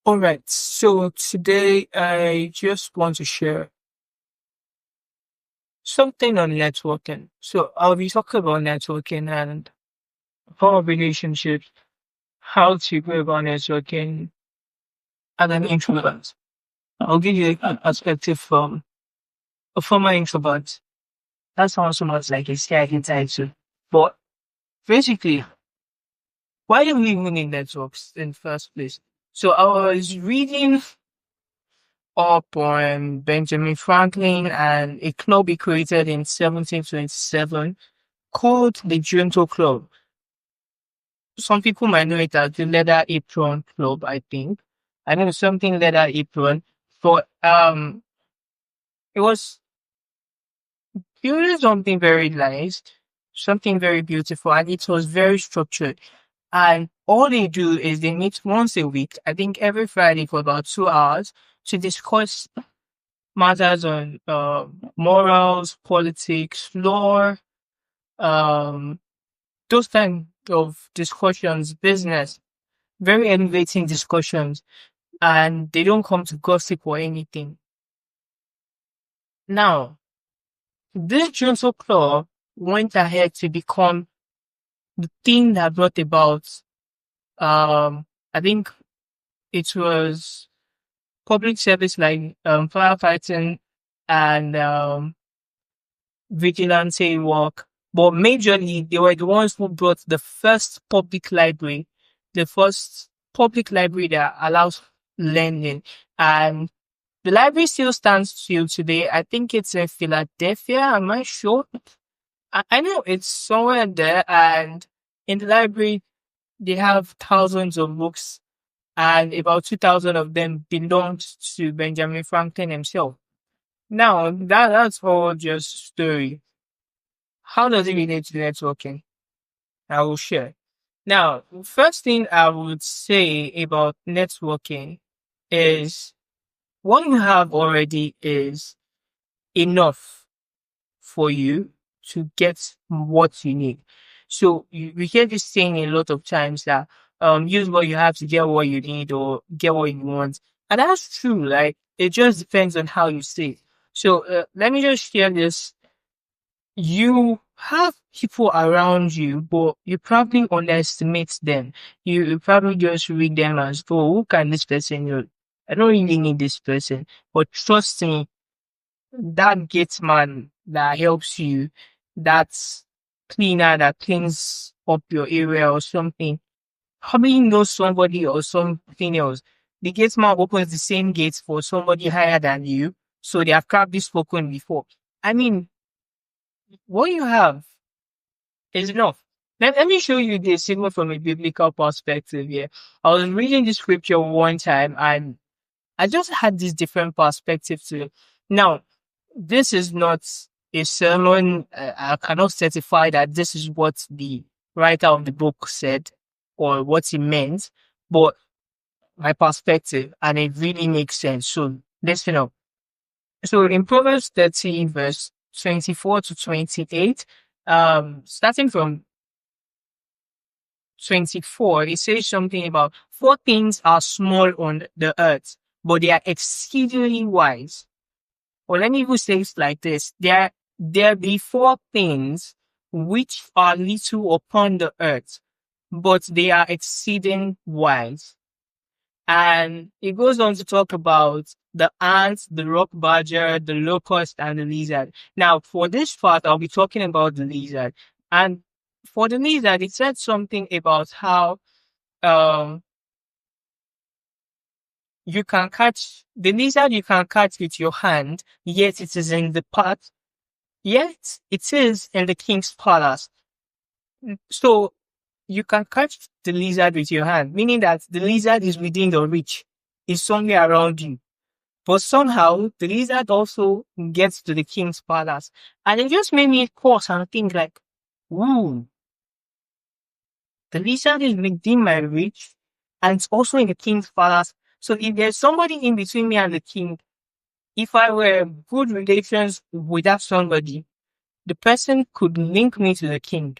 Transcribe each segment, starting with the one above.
All right. So today I just want to share something on networking. So I'll be talking about networking and our relationships, how to go about networking as an introvert. I'll give you a perspective from a former introvert. That sounds so much like a scary title. But basically, why do we even need networks in the first place? So I was reading up on Benjamin Franklin and a club he created in 1727 called the Junto Club. Some people might know it as the Leather Apron Club, I think. I know something Leather Apron, but it was purely something very nice, something very beautiful, and it was very structured. And all they do is they meet once a week, I think every Friday for about 2 hours to discuss matters on morals, politics, law, um, those kind of discussions, business, very elevating discussions, and they don't come to gossip or anything. Now, this Junto Club went ahead to become the thing that brought about, I think it was public service like firefighting and vigilante work. But majorly, they were the ones who brought the first public library that allows learning. And the library still stands till today. I think it's in Philadelphia. I'm not sure. I know it's somewhere there. And in the library, they have thousands of books, and about 2,000 of them belonged to Benjamin Franklin himself. Now, that's all just story. How does it relate to networking? I will share. Now, first thing I would say about networking is what you have already is enough for you to get what you need. So we hear this saying a lot of times that use what you have to get what you need or get what you want. And that's true. Like it just depends on how you say it. So let me just share this. You have people around you, but you probably underestimate them. You probably just read them as, oh, who can this person know? I don't really need this person. But trust me, that gate man that helps you, that's cleaner that cleans up your area or something, probably knows somebody or something else. The gate man opens the same gates for somebody higher than you, so they have probably spoken before. I mean, what you have is enough. Let me show you this even from a biblical perspective here. I was reading the scripture one time and I just had this different perspective to it. Now, this is not a sermon. I cannot certify that this is what the writer of the book said or what he meant, but my perspective, and it really makes sense. So listen up. So in Proverbs 30, verse 24 to 28, starting from 24, it says something about four things are small on the earth, but they are exceedingly wise. Or let me even say it like this. There be four things which are little upon the earth, but they are exceeding wise. And it goes on to talk about the ant, the rock badger, the locust, and the lizard. Now, for this part, I'll be talking about the lizard. And for the lizard, it said something about how um you can catch the lizard you can catch with your hand, yet it is in the pot, yet it is in the king's palace. So you can catch the lizard with your hand, meaning that the lizard is within your reach, is somewhere around you. But somehow the lizard also gets to the king's palace. And it just made me pause and think like, ooh, the lizard is within my reach and it's also in the king's palace. So if there's somebody in between me and the king, if I were good relations with that somebody, the person could link me to the king.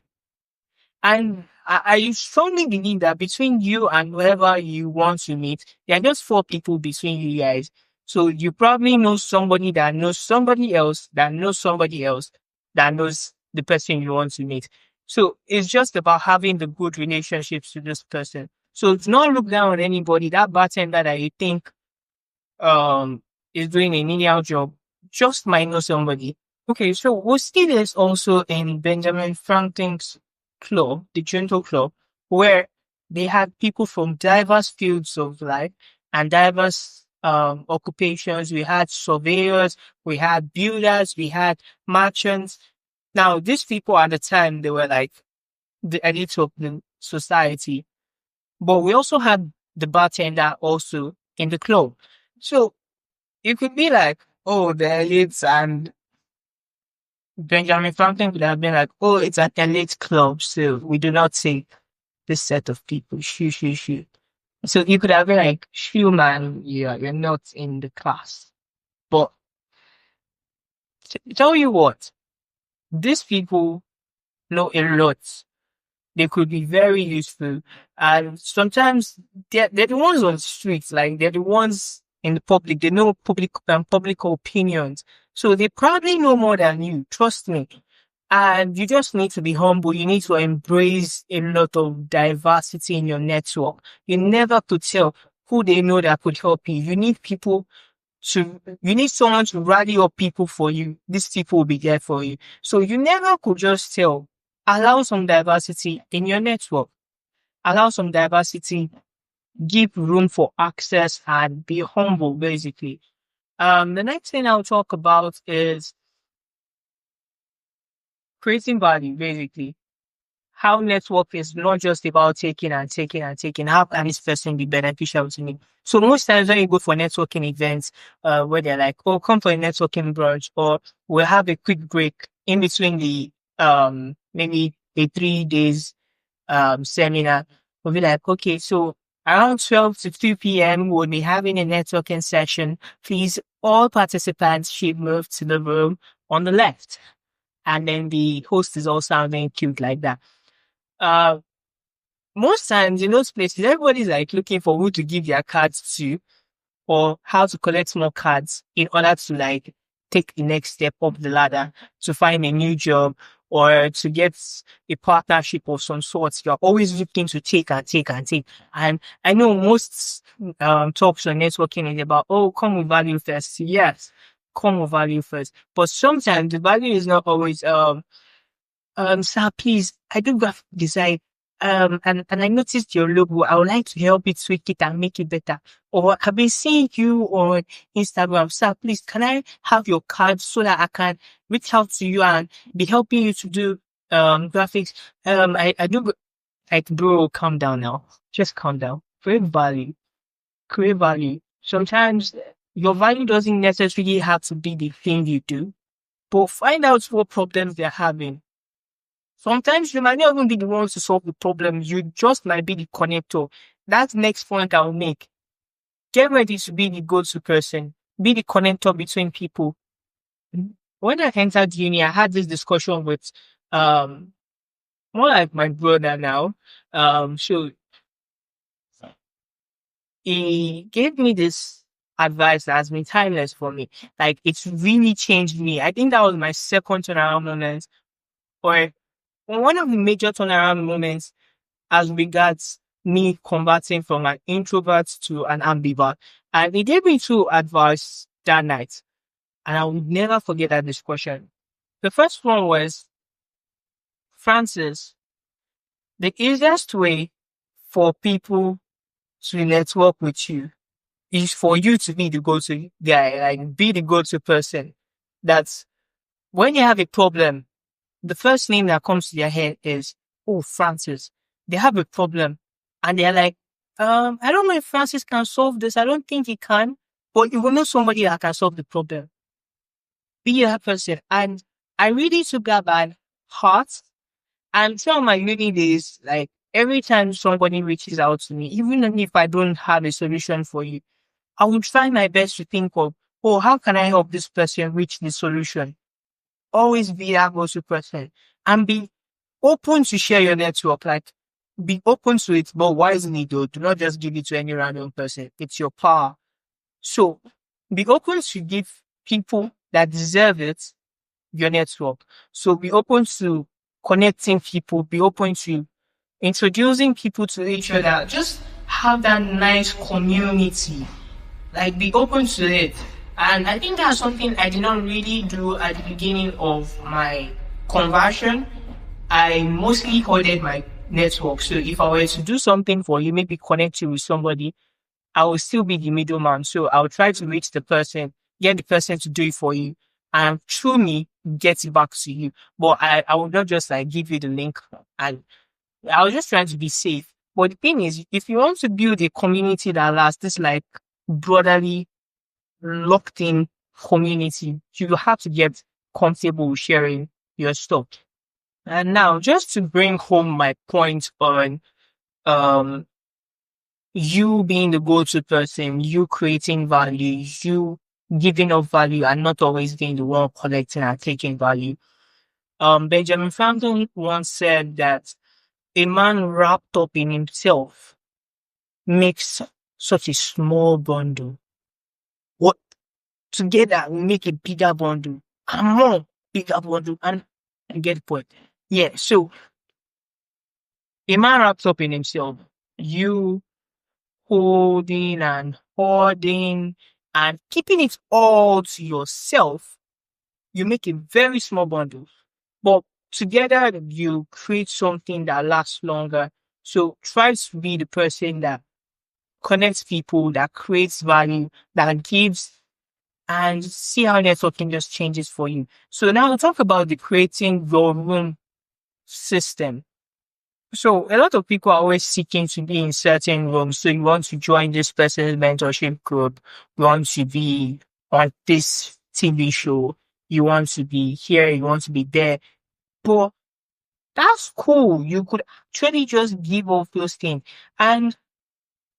And I strongly believe that between you and whoever you want to meet, there are just four people between you guys. So you probably know somebody that knows somebody else that knows somebody else that knows the person you want to meet. So it's just about having the good relationships with this person. So it's not look down on anybody. That bartender that you think um is doing a menial job just might know somebody. Okay, so we see this also in Benjamin Franklin's club, the Junto Club, where they had people from diverse fields of life and diverse occupations. We had surveyors, we had builders, we had merchants. Now, these people at the time, they were like the elite of the society, but we also had the bartender also in the club. So you could be like, oh, the elites, and Benjamin Franklin could have been like, oh, it's an elite club, so we do not take this set of people. Shoo, shoo, shoo. So you could have been like, shoo, man, you're not in the class. But tell you what, these people know a lot. They could be very useful. And sometimes they're the ones on the streets, like they're the ones in the public. They know public opinions. So they probably know more than you. Trust me. And you just need to be humble. You need to embrace a lot of diversity in your network. You never could tell who they know that could help you. You need someone to rally up people for you. These people will be there for you. So you never could just tell. Allow some diversity in your network. Allow some diversity. Give room for access and be humble, basically. The next thing I'll talk about is creating value, basically. How network is not just about taking and taking and taking. How can this person be beneficial to me? So most times when you go for networking events, where they're like, "Oh, come for a networking brunch," or we'll have a quick break in between the maybe a 3 days seminar, we'll be like, "Okay, so around 12 to 2 p.m. we'll be having a networking session. Please, all participants should move to the room on the left." And then the host is all sounding cute like that. Uh, Most times in those places, everybody's like looking for who to give their cards to or how to collect more cards in order to like take the next step up the ladder to find a new job or to get a partnership of some sort. You're always looking to take and take and take. And I know most talks on networking is about, oh, come with value first. Yes, come with value first. But sometimes the value is not always sir, please, I do graphic design. And I noticed your logo. I would like to help you tweak it and make it better. Or I've been seeing you on Instagram. Sir, please, can I have your card so that I can reach out to you and be helping you to do graphics? I do like, bro, calm down now. Just calm down. Create value. Create value. Sometimes your value doesn't necessarily have to be the thing you do, but find out what problems they're having. Sometimes you might not even be the ones to solve the problem. You just might be the connector. That's the next point I'll make. Get ready to be the go-to person. Be the connector between people. When I entered uni, I had this discussion with um more like my brother now. So he gave me this advice that has been timeless for me. Like it's really changed me. I think that was my second turnaround moment, or one of the major turnaround moments as regards me converting from an introvert to an ambivert. And he gave me two advice that night. And I will never forget that discussion. The first one was, Francis, the easiest way for people to network with you is for you to be the go-to guy, like be the go-to person. That's when you have a problem, the first name that comes to their head is, oh, Francis. They have a problem. And they're like, I don't know if Francis can solve this. I don't think he can. But you will know somebody that can solve the problem. Be that person. And I really took that by heart. And some of my uni days, like every time somebody reaches out to me, even if I don't have a solution for you, I will try my best to think of, oh, how can I help this person reach the solution? Always be that go-to person and be open to share your network. Like be open to it, but wisely though. Do not just give it to any random person. It's your power. So be open to give people that deserve it your network. So be open to connecting people, be open to introducing people to each other. Just have that nice community. Like be open to it. And I think that's something I did not really do at the beginning of my conversion. I mostly hoarded my network. So if I were to do something for you, maybe connect you with somebody, I will still be the middleman. So I'll try to reach the person, get the person to do it for you, and through me, get it back to you. But I will not just like give you the link, and I was just trying to be safe. But the thing is, if you want to build a community that lasts, this like brotherly, locked in community, you have to get comfortable with sharing your stuff. And now, just to bring home my point on um you being the go-to person, you creating value, you giving up value and not always being the one collecting and taking value. Benjamin Franklin once said that a man wrapped up in himself makes such a small bundle. What together we make a bigger bundle and more bigger bundle and you get the point. Yeah, so a man wrapped up in himself. You holding and hoarding and keeping it all to yourself, you make a very small bundle. But together you create something that lasts longer. So try to be the person that connects people, that creates value, that gives, and see how networking just changes for you. So now we'll talk about the creating your room system. So a lot of people are always seeking to be in certain rooms. So you want to join this person's mentorship group, you want to be on this TV show, you want to be here, you want to be there. But that's cool. You could actually just give off those things. And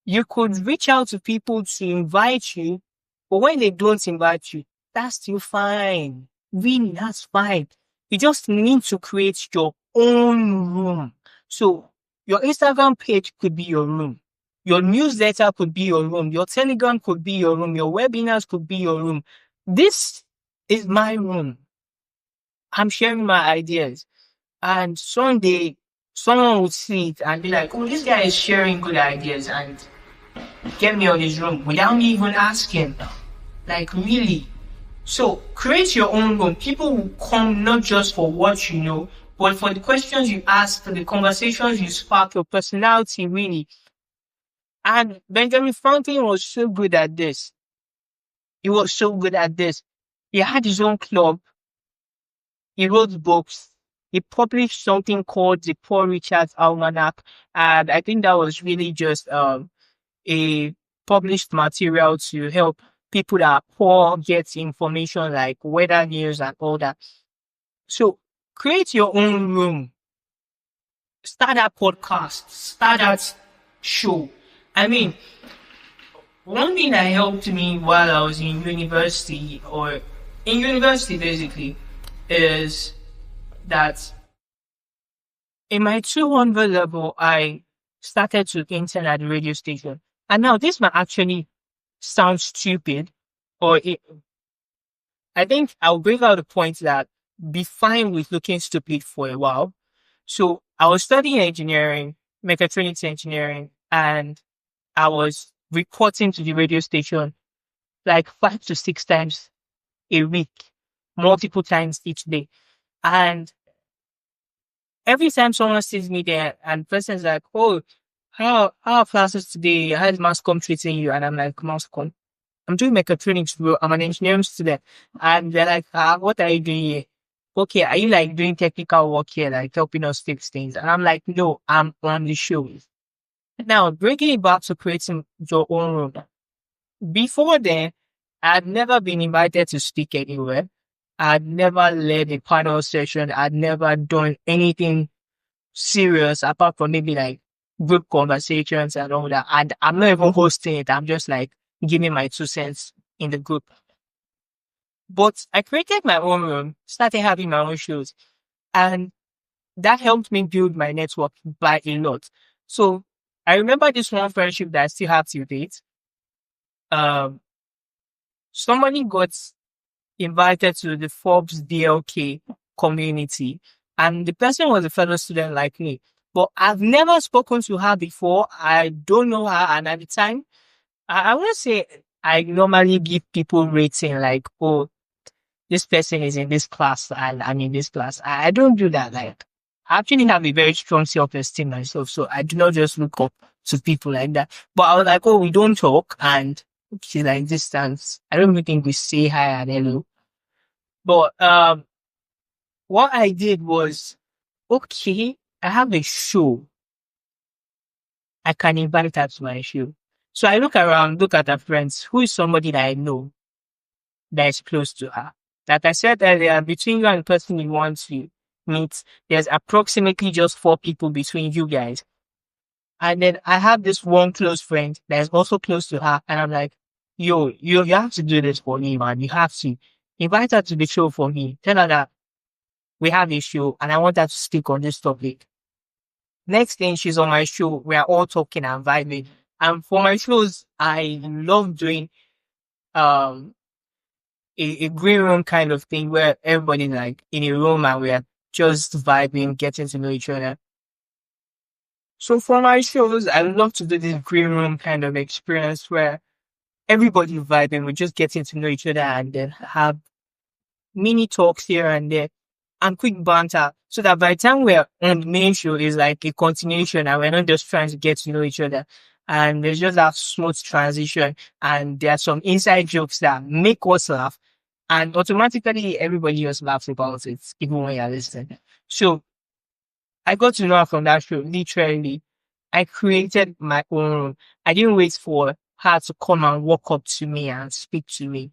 you could reach out to people to invite you, but when they don't invite you, that's still fine. Really, that's fine. You just need to create your own room. So your Instagram page could be your room. Your newsletter could be your room. Your Telegram could be your room. Your webinars could be your room. This is my room. I'm sharing my ideas. And someday someone would see it and be like, oh, this guy is sharing good ideas and get me on his room without me even asking. Like, really? So, create your own room. People will come not just for what you know, but for the questions you ask, for the conversations you spark, your personality, really. And Benjamin Franklin was so good at this. He was so good at this. He had his own club. He wrote books. He published something called the Poor Richard's Almanac. And I think that was really just a published material to help people that are poor get information like weather news and all that. So create your own room. Start that podcast. Start that show. I mean, one thing that helped me while I was in university, or in university basically, is that in my 200 level, I started to intern at the radio station. And now this might actually sound stupid, or I think I'll bring out the point that be fine with looking stupid for a while. So I was studying engineering, mechatronics engineering, and I was reporting to the radio station like 5 to 6 times a week, multiple times each day. And every time someone sees me there and the person's like, oh, how are classes today? How is mass com treating you? And I'm like, mass com. I'm doing mechatronics, bro. I'm an engineering student. And they're like, what are you doing here? Okay, are you like doing technical work here, like helping us fix things? And I'm like, no, I'm on the show. Now, bringing it back to creating your own room. Before then, I'd never been invited to speak anywhere. I'd never led a panel session. I'd never done anything serious apart from maybe like group conversations and all that. And I'm not even hosting it. I'm just like giving my 2 cents in the group. But I created my own room, started having my own shows, and that helped me build my network by a lot. So I remember this one friendship that I still have to date. Um, Somebody got invited to the Forbes DLK community, and the person was a fellow student like me. But I've never spoken to her before. I don't know her, and at the time, I want to say I normally give people rating like, oh, this person is in this class and I'm in this class. I don't do that. Like, I actually have a very strong self-esteem myself, so I do not just look up to people like that. But I was like, oh, we don't talk, and she's like distance. I don't even think we say hi and hello. But what I did was, okay, I have a show. I can invite her to my show. So I look around, look at her friends. Who is somebody that I know that is close to her? Like I said earlier, between you and the person you want to meet, there's approximately just 4 people between you guys. And then I have this one close friend that is also close to her. And I'm like, yo, you have to do this for me, man. You have to invite her to the show for me. Tell her that we have a show and I want her to speak on this topic. Next thing, she's on my show. We are all talking and vibing. And for my shows, I love doing um a green room kind of thing where everybody like in a room and we are just vibing, getting to know each other. So for my shows, I love to do this green room kind of experience where everybody vibing, we're just getting to know each other and then have mini talks here and there and quick banter so that by the time we're on the main show is like a continuation and we're not just trying to get to know each other. And there's just that smooth transition and there are some inside jokes that make us laugh and automatically everybody just laughs about it, even when you're listening. So I got to know her from that show, literally. I created my own room. I didn't wait for her to come and walk up to me and speak to me.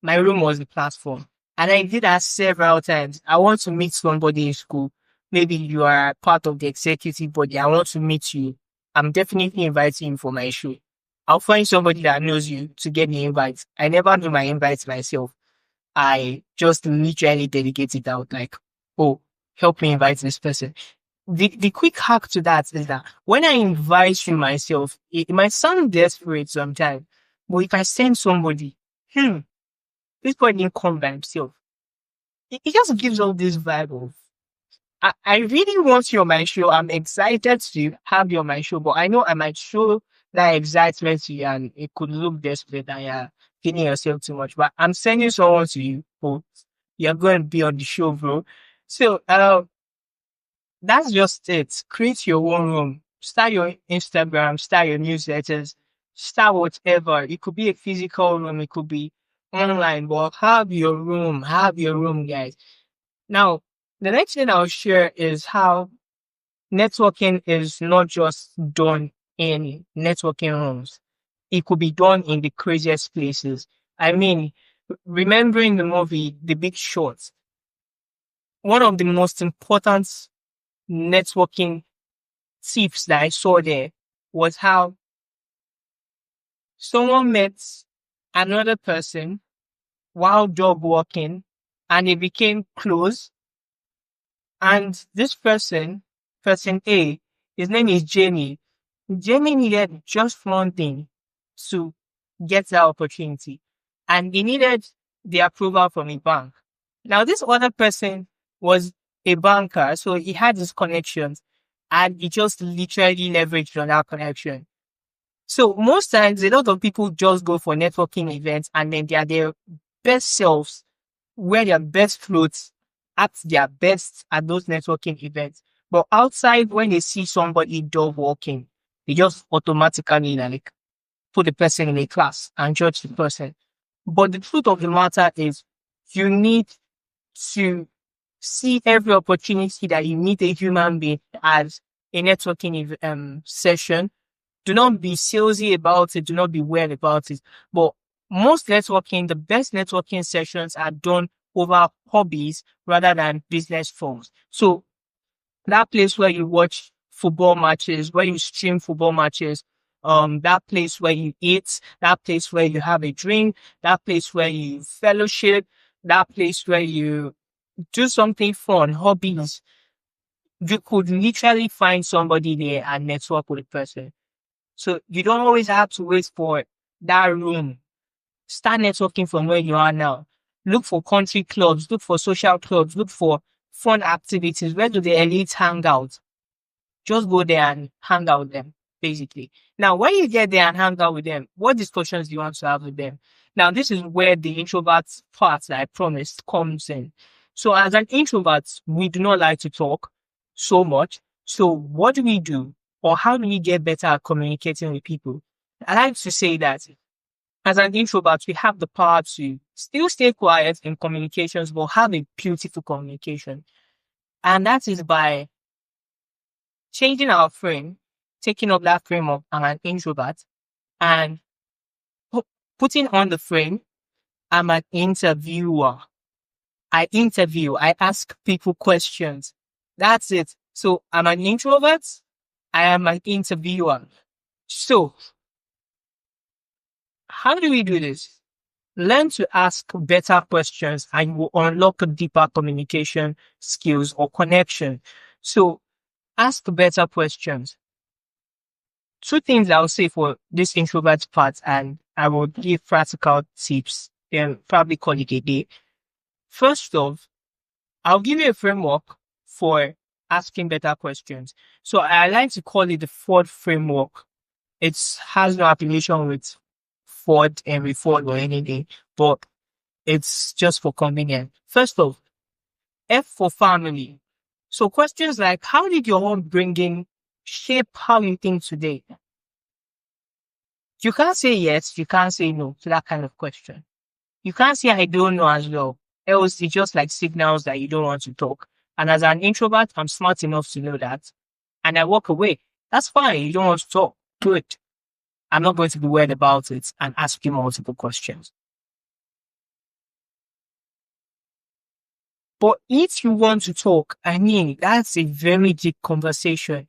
My room was the platform. And I did that several times. I want to meet somebody in school. Maybe you are part of the executive body. I want to meet you. I'm definitely inviting you for my show. I'll find somebody that knows you to get the invite. I never do my invites myself. I just literally dedicate it out like, oh, help me invite this person. The quick hack to that is that when I invite you myself, it might sound desperate sometimes, but if I send somebody, this boy didn't come by himself. It just gives all this vibe of I really want you on my show. I'm excited to have you on my show, but I know I might show that excitement to you and it could look desperate and you're feeling yourself too much. But I'm sending someone to you, but you're going to be on the show, bro. So that's just it. Create your own room. Start your Instagram, start your newsletters, start whatever. It could be a physical room, it could be online, but have your room, guys. Now, the next thing I'll share is how networking is not just done in networking rooms. It could be done in the craziest places. I mean, remembering the movie The Big Short, one of the most important networking tips that I saw there was how someone met another person while dog walking and they became close. And this person, person A, his name is Jamie. Jamie needed just one thing to get that opportunity. And he needed the approval from a bank. Now, this other person was a banker, so he had his connections and he just literally leveraged on that connection. So most times, a lot of people just go for networking events and then they are their best selves, wear their best clothes, act their best at those networking events. But outside, when they see somebody dog walking, they just automatically like put the person in a class and judge the person. But the truth of the matter is, you need to see every opportunity that you meet a human being as a networking session. Do not be salesy about it. Do not be weird about it. But most networking, the best networking sessions are done over hobbies rather than business forms. So that place where you watch football matches, where you stream football matches, that place where you eat, that place where you have a drink, that place where you fellowship, that place where you do something fun, hobbies. You could literally find somebody there and network with the person. So you don't always have to wait for that room. Start networking from where you are now. Look for country clubs, look for social clubs, look for fun activities. Where do the elites hang out? Just go there and hang out with them, basically. Now, when you get there and hang out with them, what discussions do you want to have with them? Now, this is where the introvert part that I promised comes in. So, as an introvert, we do not like to talk so much. So, what do we do? Or how do we get better at communicating with people? I like to say that as an introvert, we have the power to still stay quiet in communications, but have a beautiful communication. And that is by changing our frame, taking up that frame of I'm an introvert, and pu- putting on the frame, I'm an interviewer. I interview, I ask people questions. That's it. So I'm an introvert, I am an interviewer. So, how do we do this? Learn to ask better questions and you will unlock a deeper communication skills or connection. So, ask better questions. Two things I'll say for this introvert part, and I will give practical tips, then probably call it a day. First off, I'll give you a framework for asking better questions. So I like to call it the F.O.R.D framework. It has no affiliation with Ford and Reform or anything, but it's just for convenience. First off, F for family. So questions like, how did your upbringing shape how you think today? You can't say yes, you can't say no to that kind of question. You can't say I don't know as well. Else it's just like signals that you don't want to talk. And as an introvert, I'm smart enough to know that. And I walk away. That's fine. You don't want to talk. Good. I'm not going to be worried about it and ask you multiple questions. But if you want to talk, I mean, that's a very deep conversation.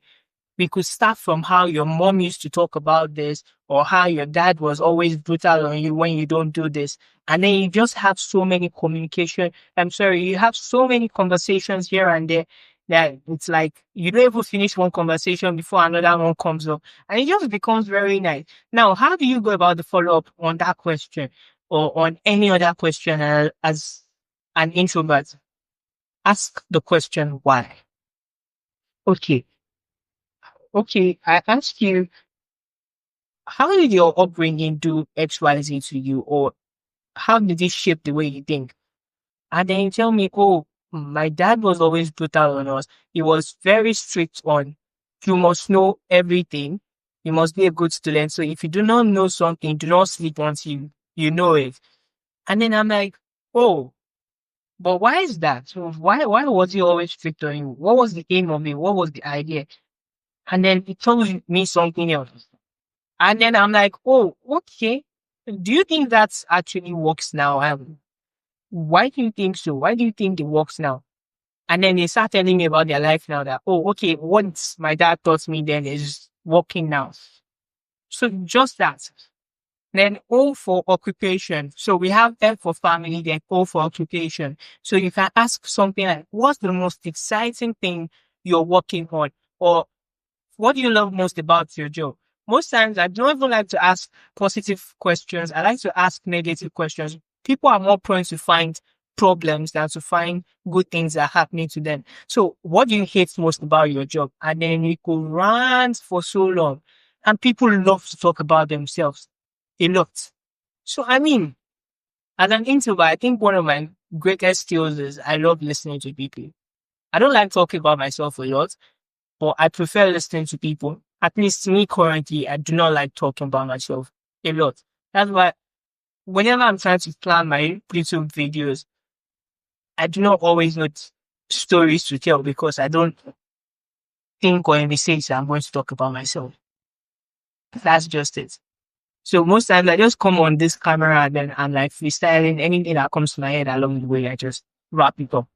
We could start from how your mom used to talk about this or how your dad was always brutal on you when you don't do this. And then you just have so many communication. I'm sorry, you have so many conversations here and there that it's like you don't even finish one conversation before another one comes up. And it just becomes very nice. Now, how do you go about the follow up on that question or on any other question as an introvert? Ask the question why. Okay. Okay. I ask you, how did your upbringing do XYZ to you, or how did it shape the way you think? And then you tell me, oh, my dad was always brutal on us. He was very strict on, you must know everything. You must be a good student. So if you do not know something, do not sleep until you know it. And then I'm like, oh, but why is that? So why was he always strict on you? What was the aim of it? What was the idea? And then he told me something else. And then I'm like, oh, okay. Do you think that actually works now? Why do you think so? Why do you think it works now? And then they start telling me about their life now that, oh, okay, what my dad taught me then is working now. So just that. Then O for occupation. So we have F for family, then O for occupation. So you can ask something like, what's the most exciting thing you're working on? Or what do you love most about your job? Most times, I don't even like to ask positive questions. I like to ask negative questions. People are more prone to find problems than to find good things that are happening to them. So, what do you hate most about your job? And then you could rant for so long. And people love to talk about themselves a lot. So, I mean, as an introvert, I think one of my greatest skills is I love listening to people. I don't like talking about myself a lot, but I prefer listening to people. At least me currently, I do not like talking about myself a lot. That's why whenever I'm trying to plan my YouTube videos, I do not always know stories to tell because I don't think or envisage that I'm going to talk about myself. That's just it. So most times I just come on this camera and then I'm like freestyling anything that comes to my head along the way. I just wrap it up.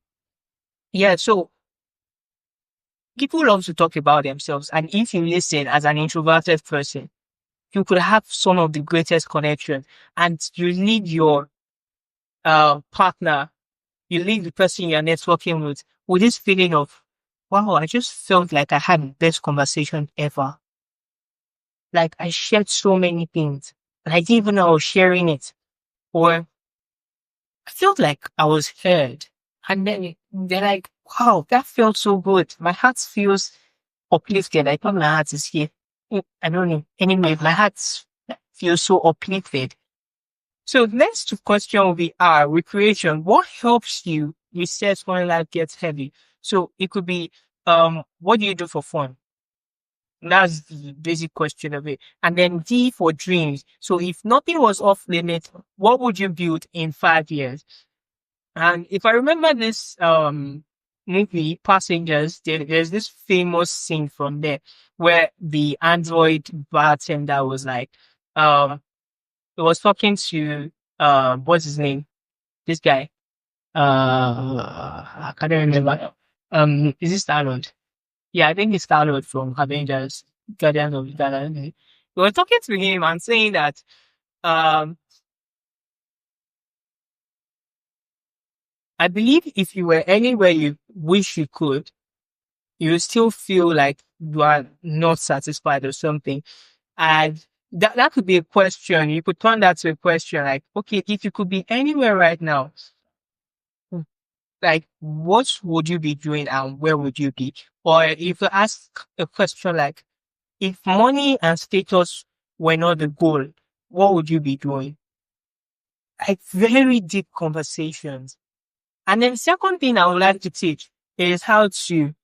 Yeah. So people love to talk about themselves. And if you listen as an introverted person, you could have some of the greatest connections and you lead your partner, you lead the person you're networking with this feeling of, wow, I just felt like I had the best conversation ever. Like I shared so many things. And I didn't even know I was sharing it. Or I felt like I was heard. And then they're like, wow, that felt so good. My heart feels uplifted. I thought my heart is here. I don't know. Anyway, my heart feels so uplifted. So next question will be recreation. What helps you reset when life gets heavy? So it could be what do you do for fun? That's the basic question of it. And then D for dreams. So if nothing was off limit, what would you build in 5 years? And if I remember this movie, Passengers, there's this famous scene from there where the android bartender was like, um, he was talking to what's his name? This guy. I can't remember. Is this Arnold? Yeah, I think it's Arnold from Avengers, Guardians of the Galaxy. We were talking to him and saying that um I believe if you were anywhere you wish you could, you still feel like you are not satisfied or something. And that could be a question. You could turn that to a question like, okay, if you could be anywhere right now, like what would you be doing and where would you be? Or if you ask a question like, if money and status were not the goal, what would you be doing? Like very deep conversations. And then second thing I would like to teach is how to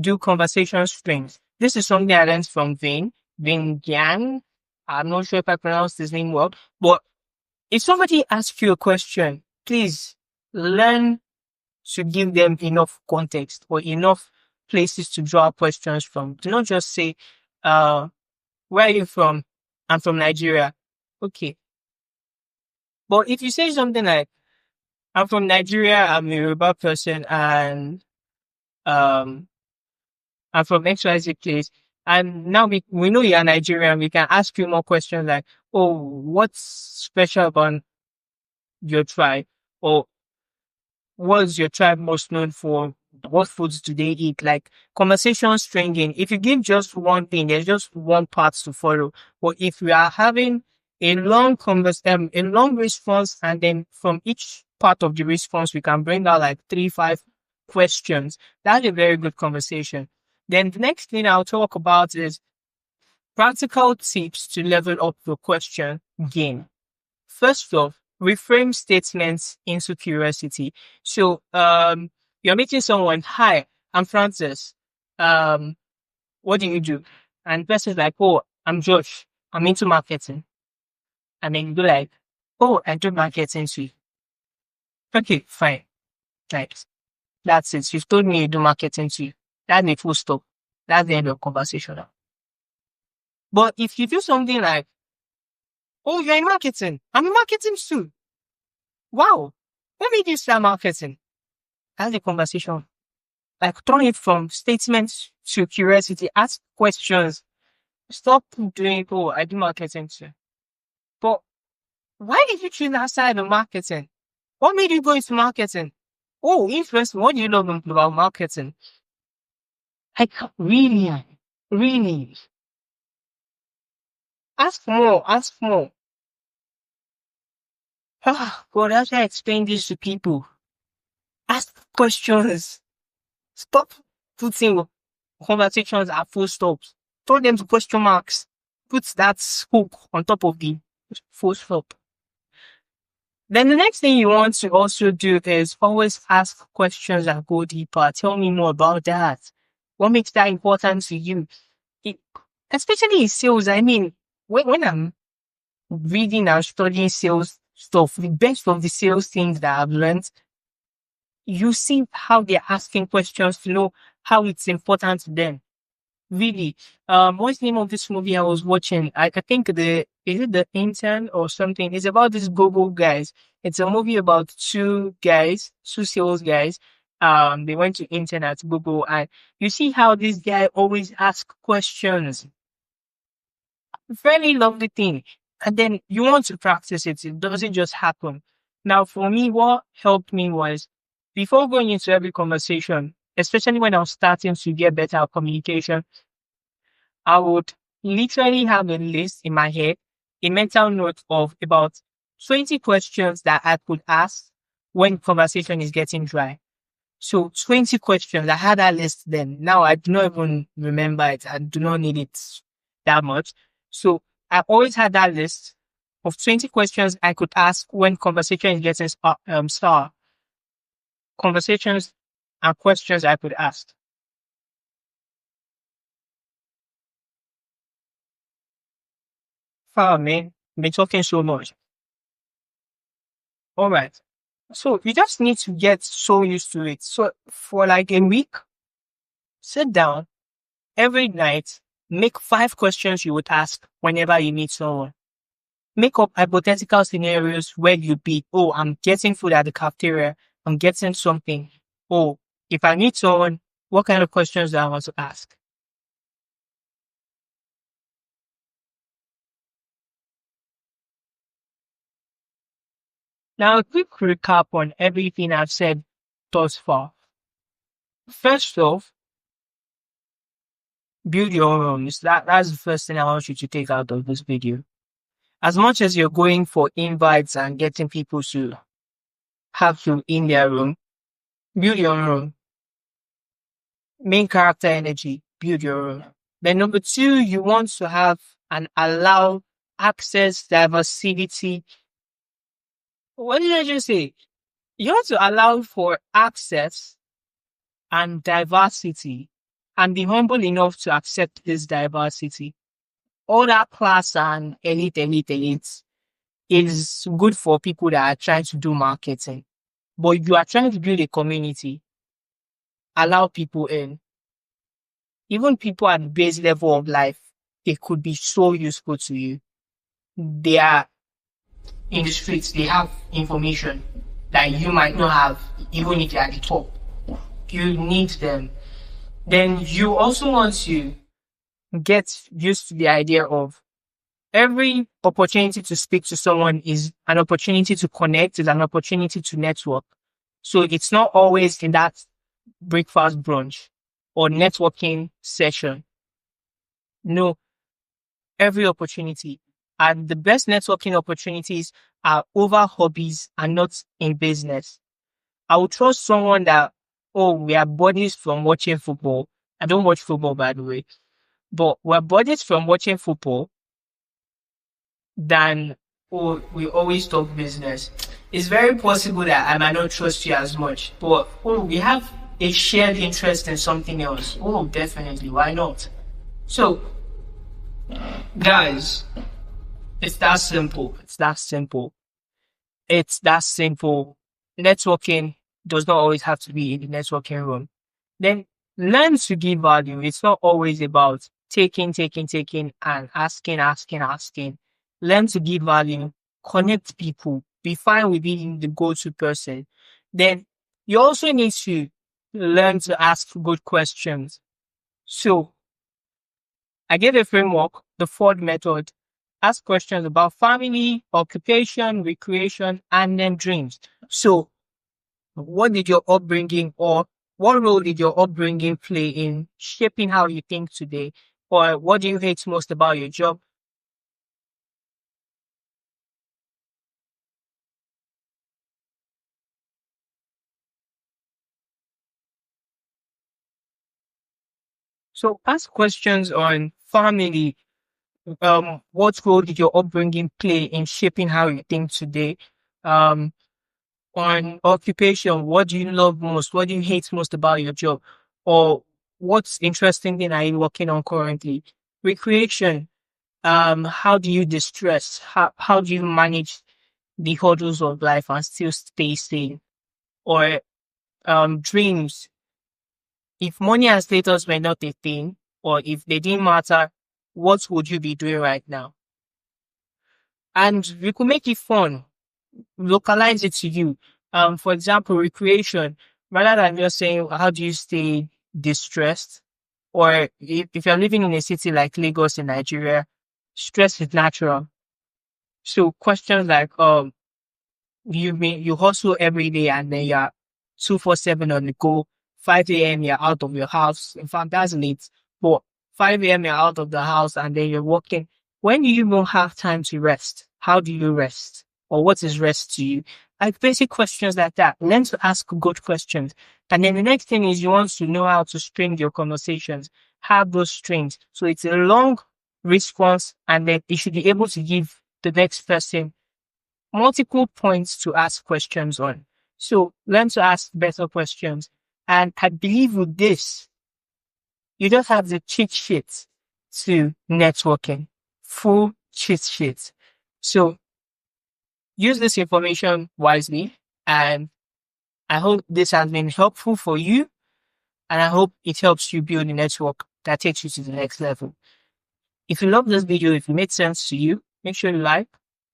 do conversation strings. This is something I learned from Vin Yang. I'm not sure if I pronounced his name well, but if somebody asks you a question, please learn to give them enough context or enough places to draw questions from. Do not just say, where are you from? I'm from Nigeria. Okay. But if you say something like, I'm from Nigeria, I'm a Yoruba person, and um, I'm from XYZ place, and now we know you're Nigerian, we can ask you more questions like, oh, what's special about your tribe? Or what's your tribe most known for? What foods do they eat? Like conversation stringing. If you give just one thing, there's just one part to follow. But if we are having a long response, and then from each part of the response, we can bring out like 3, 5 questions. That's a very good conversation. Then the next thing I'll talk about is practical tips to level up your question game. First off, reframe statements into curiosity. So, you're meeting someone. Hi, I'm Francis. Um, what do you do? And the person's like, oh, I'm Josh. I'm into marketing. And then you go like, oh, I do marketing too. Okay, fine. Nice. That's it. You've told me you do marketing too. That's the full stop. That's the end of conversation. But if you do something like, oh, you're in marketing. I'm in marketing too. Wow. What made you start marketing? That's the conversation. Like turn it from statements to curiosity. Ask questions. Stop doing, oh, I do marketing too. But why did you choose outside of marketing? What made you go into marketing? Oh, interesting. What do you love about marketing? Like, really, really. Ask more, ask more. Ah, God, how do I explain this to people? Ask questions. Stop putting conversations at full stops. Turn them to question marks. Put that hook on top of the full stop. Then the next thing you want to also do is always ask questions and go deeper. Tell me more about that. What makes that important to you? It, especially in sales. I mean, when I'm reading and studying sales stuff, the best of the sales things that I've learned, you see how they're asking questions to know how it's important to them. Really. What's the name of this movie I was watching? I think is it The Intern or something? It's about these Google guys. It's a movie about two guys, two sales guys. They went to intern at Google, and you see how this guy always asks questions. Very lovely thing. And then you want to practice it. It doesn't just happen. Now, for me, what helped me was before going into every conversation, especially when I was starting to get better at communication, I would literally have a list in my head, a mental note of about 20 questions that I could ask when conversation is getting dry. So 20 questions. I had that list then. Now I do not even remember it. I do not need it that much. So I always had that list of 20 questions I could ask when conversation is getting sour. Conversations and questions I could ask. Oh man, been talking so much. All right. So you just need to get so used to it. So for like a week, sit down every night, make 5 questions you would ask whenever you meet someone. Make up hypothetical scenarios where you'd be, oh, I'm getting food at the cafeteria. I'm getting something. Oh, if I meet someone, what kind of questions do I want to ask? Now, a quick recap on everything I've said thus far. First off, build your own rooms. That's the first thing I want you to take out of this video. As much as you're going for invites and getting people to have you in their room, build your own room. Main character energy, build your own. Then number two, you want to have and allow access, diversity. What did I just say? You want to allow for access and diversity and be humble enough to accept this diversity. All that class and elite is good for people that are trying to do marketing. But you are trying to build a community, allow people in. Even people at the base level of life, they could be so useful to you. They are in the streets, they have information that you might not have, even if you're at the top. You need them. Then you also want to get used to the idea of every opportunity to speak to someone is an opportunity to connect, is an opportunity to network. So it's not always in that breakfast brunch or networking session. No, every opportunity. And the best networking opportunities are over hobbies and not in business. I would trust someone that, oh, we are buddies from watching football. I don't watch football, by the way, but we're buddies from watching football than, oh, we always talk business. It's very possible that I might not trust you as much, but, oh, we have a shared interest in something else. Oh, definitely. Why not? So, guys, it's that simple. It's that simple. It's that simple. Networking does not always have to be in the networking room. Then learn to give value. It's not always about taking, and asking. Learn to give value, connect people, be fine with being the go-to person. Then you also need to learn to ask good questions. So I gave a framework, the Ford method. Ask questions about family, occupation, recreation, and then dreams. So, what did your upbringing or what role did your upbringing play in shaping how you think today? Or what do you hate most about your job? So, ask questions on family. What role did your upbringing play in shaping how you think today? Um, on occupation, what do you love most? What do you hate most about your job? Or what's interesting thing are you working on currently? Recreation, how do you distress? How do you manage the hurdles of life and still stay sane? Or dreams, if money and status were not a thing, or if they didn't matter, what would you be doing right now? And we could make it fun, localize it to you. For example, recreation, rather than just saying, how do you stay distressed? Or if you're living in a city like Lagos in Nigeria, stress is natural. So questions like, you hustle every day and then you're 247 on the go, 5 a.m. you're out of your house. In fact, that's late. But 5 a.m. you're out of the house and then you're working. When do you even have time to rest? How do you rest? Or what is rest to you? Like basic questions like that. Learn to ask good questions. And then the next thing is you want to know how to string your conversations. Have those strings. So it's a long response and then you should be able to give the next person multiple points to ask questions on. So learn to ask better questions. And I believe with this, you just have the cheat sheet to networking, full cheat sheet. So use this information wisely. And I hope this has been helpful for you. And I hope it helps you build a network that takes you to the next level. If you love this video, if it made sense to you, make sure you like,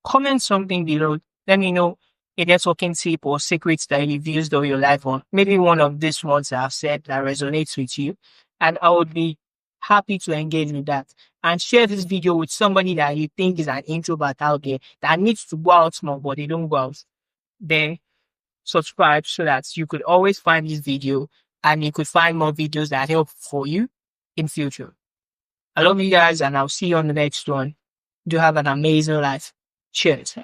comment something below. Let me know a networking tip or secrets that you've used all your life on. Maybe one of these ones I've said that resonates with you. And I would be happy to engage with that. And share this video with somebody that you think is an introvert out there that needs to go out more, but they don't go out. Then subscribe so that you could always find this video and you could find more videos that help for you in future. I love you guys and I'll see you on the next one. Do have an amazing life. Cheers.